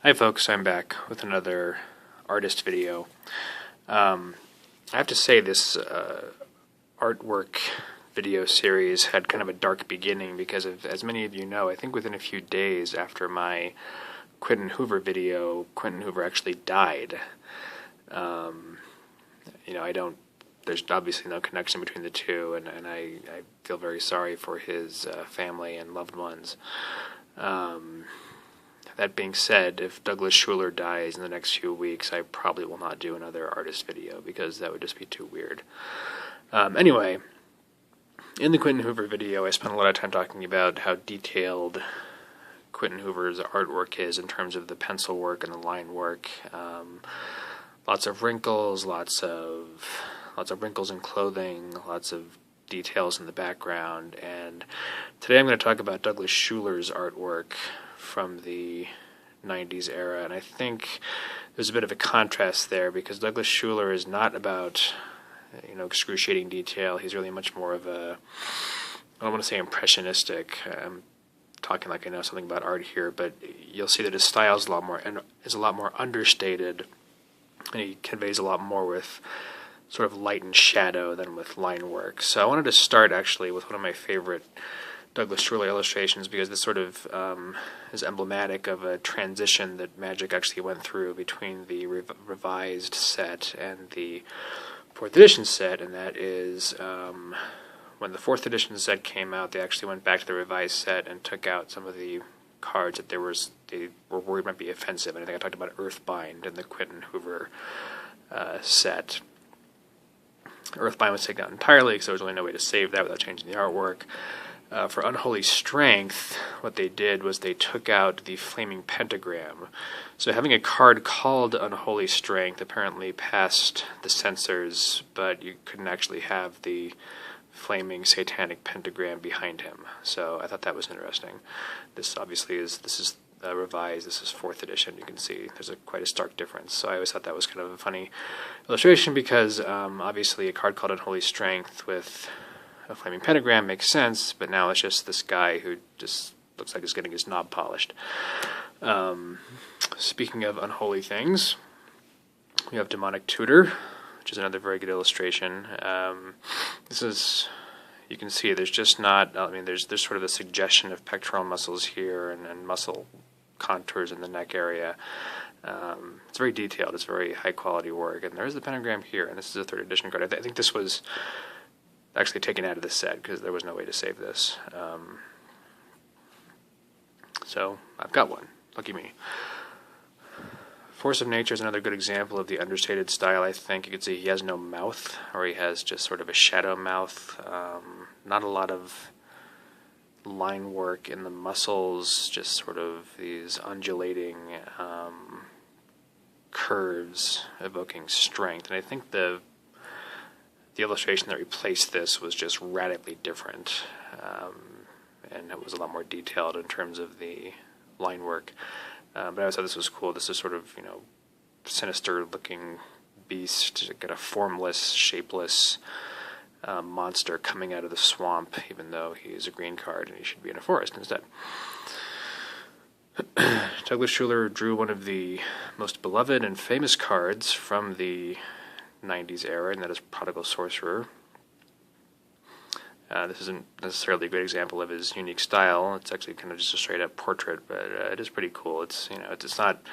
Hi folks, I'm back with another artist video. I have to say this artwork video series had kind of a dark beginning because as many of you know, I think within a few days after my Quinton Hoover video, Quinton Hoover actually died. There's obviously no connection between the two, and I feel very sorry for his family and loved ones. That being said, if Douglas Shuler dies in the next few weeks, I probably will not do another artist video because that would just be too weird. Anyway, in the Quinton Hoover video, I spent a lot of time talking about how detailed Quinton Hoover's artwork is in terms of the pencil work and the line work. Lots of wrinkles, lots of wrinkles in clothing, lots of details in the background, and today I'm going to talk about Douglas Shuler's artwork from the 90s era, and I think there's a bit of a contrast there because Douglas Shuler is not about excruciating detail. He's really much more of a, I don't want to say impressionistic. I'm talking like I know something about art here, but you'll see that his style is a lot more understated, and he conveys a lot more with sort of light and shadow than with line work. So I wanted to start actually with one of my favorite Douglas Shuler illustrations because this sort of is emblematic of a transition that Magic actually went through between the revised set and the 4th edition set, and that is when the 4th edition set came out, they actually went back to the revised set and took out some of the cards that they were worried might be offensive, and I think I talked about Earthbind in the Quinton Hoover set. Earthbind was taken out entirely because there was really no way to save that without changing the artwork. For Unholy Strength, what they did was they took out the flaming pentagram. So having a card called Unholy Strength apparently passed the censors, but you couldn't actually have the flaming satanic pentagram behind him. So I thought that was interesting. This is revised. This is 4th edition. You can see there's quite a stark difference. So I always thought that was kind of a funny illustration because obviously a card called Unholy Strength with a flaming pentagram makes sense, but now it's just this guy who just looks like he's getting his knob polished. Speaking of unholy things, we have Demonic Tutor, which is another very good illustration. This is, you can see there's just not, there's sort of a suggestion of pectoral muscles here and muscle contours in the neck area. It's very detailed, it's very high quality work, and there's the pentagram here, and this is a 3rd edition card. I think this was actually taken out of the set because there was no way to save this. So I've got one. Lucky me. Force of Nature is another good example of the understated style, I think. You can see he has no mouth, or he has just sort of a shadow mouth. Not a lot of line work in the muscles, just sort of these undulating curves evoking strength. And I think the illustration that replaced this was just radically different, and it was a lot more detailed in terms of the line work. But I always thought this was cool. This is sort of, sinister-looking beast, got a formless, shapeless monster coming out of the swamp, even though he is a green card and he should be in a forest instead. Douglas Shuler drew one of the most beloved and famous cards from the 90s era, and that is Prodigal Sorcerer. This isn't necessarily a great example of his unique style. It's actually kind of just a straight-up portrait, but it is pretty cool. It's it's not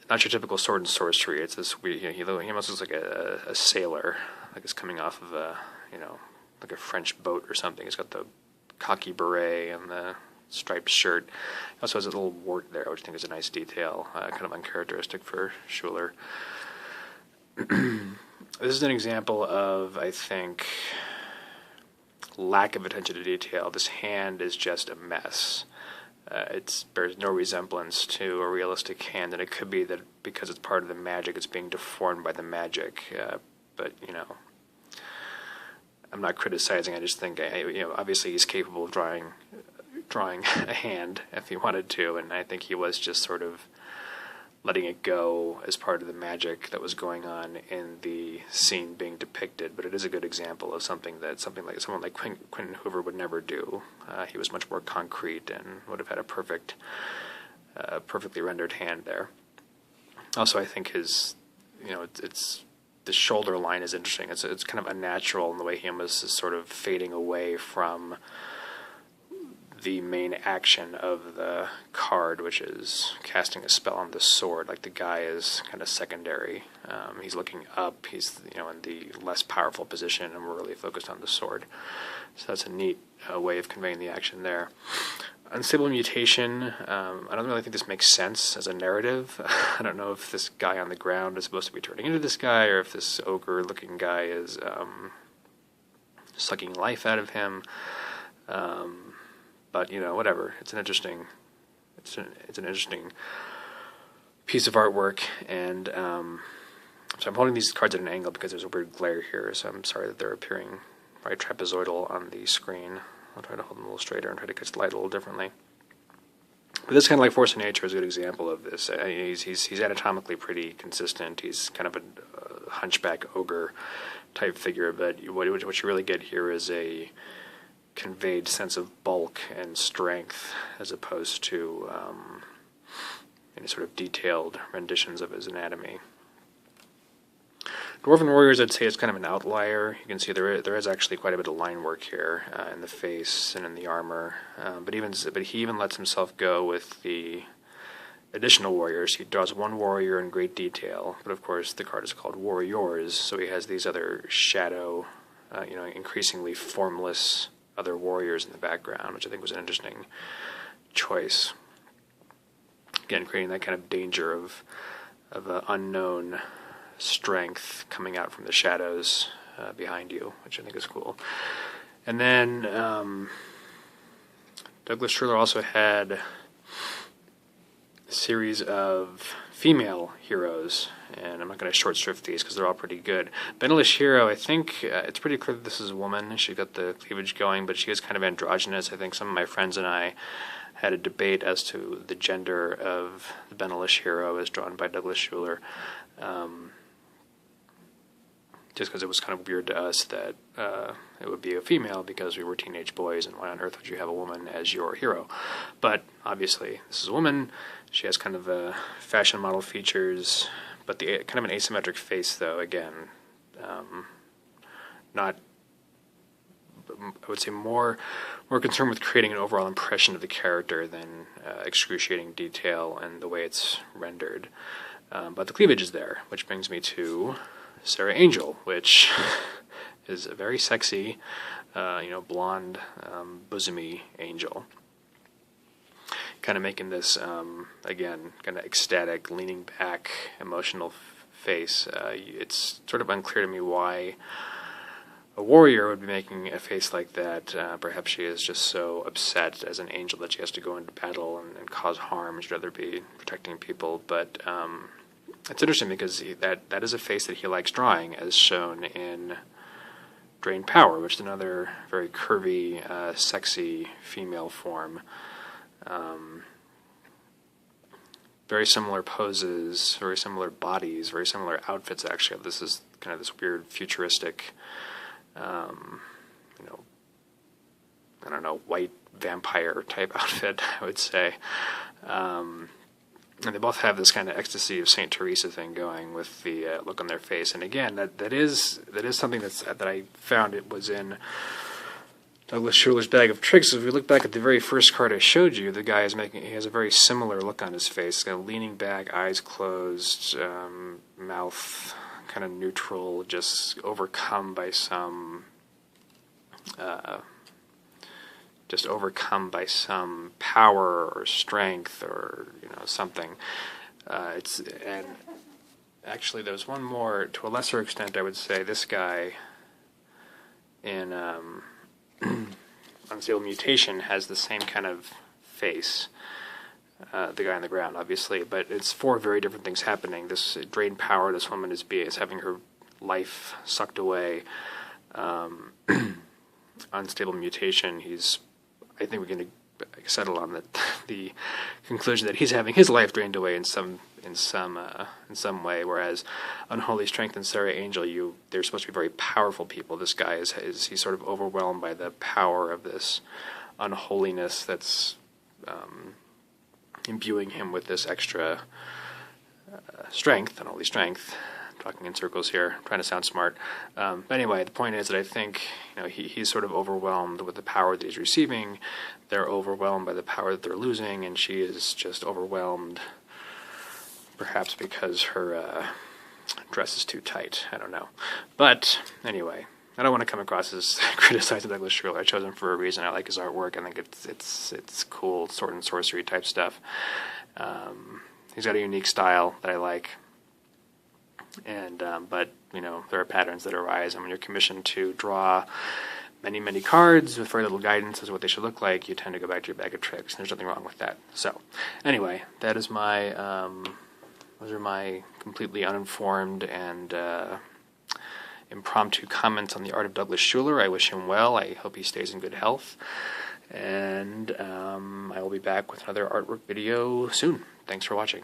your typical sword and sorcery. It's this weird. He almost looks like a sailor, like he's coming off of a like a French boat or something. He's got the cocky beret and the striped shirt. He also has a little wart there, which I think is a nice detail, kind of uncharacteristic for Shuler. This is an example of, I think, lack of attention to detail. This hand is just a mess. It bears no resemblance to a realistic hand, and it could be that because it's part of the magic, it's being deformed by the magic. But I'm not criticizing. I just think, obviously he's capable of drawing a hand if he wanted to, and I think he was just sort of letting it go as part of the magic that was going on in the scene being depicted. But it is a good example of someone like Quinton Hoover would never do. He was much more concrete and would have had a perfect perfectly rendered hand there. Also, I think his, it's the shoulder line is interesting. It's kind of unnatural in the way he almost is sort of fading away from the main action of the card, which is casting a spell on the sword. Like, the guy is kind of secondary. He's looking up. He's in the less powerful position, and we're really focused on the sword. So that's a neat way of conveying the action there. Unstable mutation. I don't really think this makes sense as a narrative. I don't know if this guy on the ground is supposed to be turning into this guy, or if this ogre-looking guy is sucking life out of him. But whatever. It's an interesting piece of artwork, and so I'm holding these cards at an angle because there's a weird glare here. So I'm sorry that they're appearing right trapezoidal on the screen. I'll try to hold them a little straighter and try to catch the light a little differently. But this kind of like Force of Nature is a good example of this. He's anatomically pretty consistent. He's kind of a hunchback ogre type figure, but what you really get here is a conveyed sense of bulk and strength, as opposed to any sort of detailed renditions of his anatomy. Dwarven Warriors, I'd say, is kind of an outlier. You can see there is actually quite a bit of line work here in the face and in the armor. But he even lets himself go with the additional warriors. He draws one warrior in great detail, but of course the card is called Warriors, so he has these other shadow, increasingly formless other warriors in the background, which I think was an interesting choice. Again, creating that kind of danger of unknown strength coming out from the shadows behind you, which I think is cool. And then Douglas Shuler also had a series of female heroes, and I'm not going to short shrift these because they're all pretty good. Benelish Hero, I think it's pretty clear that this is a woman. She got the cleavage going, but she is kind of androgynous. I think some of my friends and I had a debate as to the gender of the Benelish Hero as drawn by Douglas Shuler. Just because it was kind of weird to us that it would be a female because we were teenage boys, and why on earth would you have a woman as your hero? But obviously, this is a woman. She has kind of fashion model features, but the kind of an asymmetric face, though. Again, not. I would say more concerned with creating an overall impression of the character than excruciating detail and the way it's rendered. But the cleavage is there, which brings me to Sarah Angel, which is a very sexy, blonde, bosomy angel. Kind of making this, again, kind of ecstatic, leaning back, emotional face. It's sort of unclear to me why a warrior would be making a face like that. Perhaps she is just so upset as an angel that she has to go into battle and cause harm. She'd rather be protecting people, but it's interesting because that is a face that he likes drawing, as shown in Drain Power, which is another very curvy, sexy female form. Very similar poses, very similar bodies, very similar outfits, actually. This is kind of this weird futuristic, white vampire type outfit, I would say. And they both have this kind of ecstasy of Saint Teresa thing going with the look on their face. And again, that is something that I found it was in Douglas Shuler's bag of tricks. If we look back at the very first card I showed you, the guy he has a very similar look on his face, kind of leaning back, eyes closed, mouth kind of neutral, just overcome by some power or strength or something. And actually there's one more, to a lesser extent I would say. This guy in Unstable Mutation has the same kind of face, the guy on the ground, obviously, but it's four very different things happening. This Drain Power, this woman is having her life sucked away. Unstable Mutation, I think we're going to settle on the conclusion that he's having his life drained away in some way. Whereas Unholy Strength and Sarah Angel, they're supposed to be very powerful people. This guy he's sort of overwhelmed by the power of this unholiness that's imbuing him with this extra strength, not only strength. I'm talking in circles here, trying to sound smart. But anyway, the point is that I think he's sort of overwhelmed with the power that he's receiving. They're overwhelmed by the power that they're losing, and she is just overwhelmed, perhaps because her dress is too tight. I don't know. But anyway, I don't want to come across as criticizing Douglas Shuler. I chose him for a reason. I like his artwork. I think it's cool, sword and sorcery type stuff. He's got a unique style that I like. And but there are patterns that arise, and when you're commissioned to draw many cards with very little guidance as to what they should look like, you tend to go back to your bag of tricks, and there's nothing wrong with that. So anyway, that is my those are my completely uninformed and impromptu comments on the art of Douglas Shuler. I wish him well. I hope he stays in good health, and I will be back with another artwork video soon. Thanks for watching.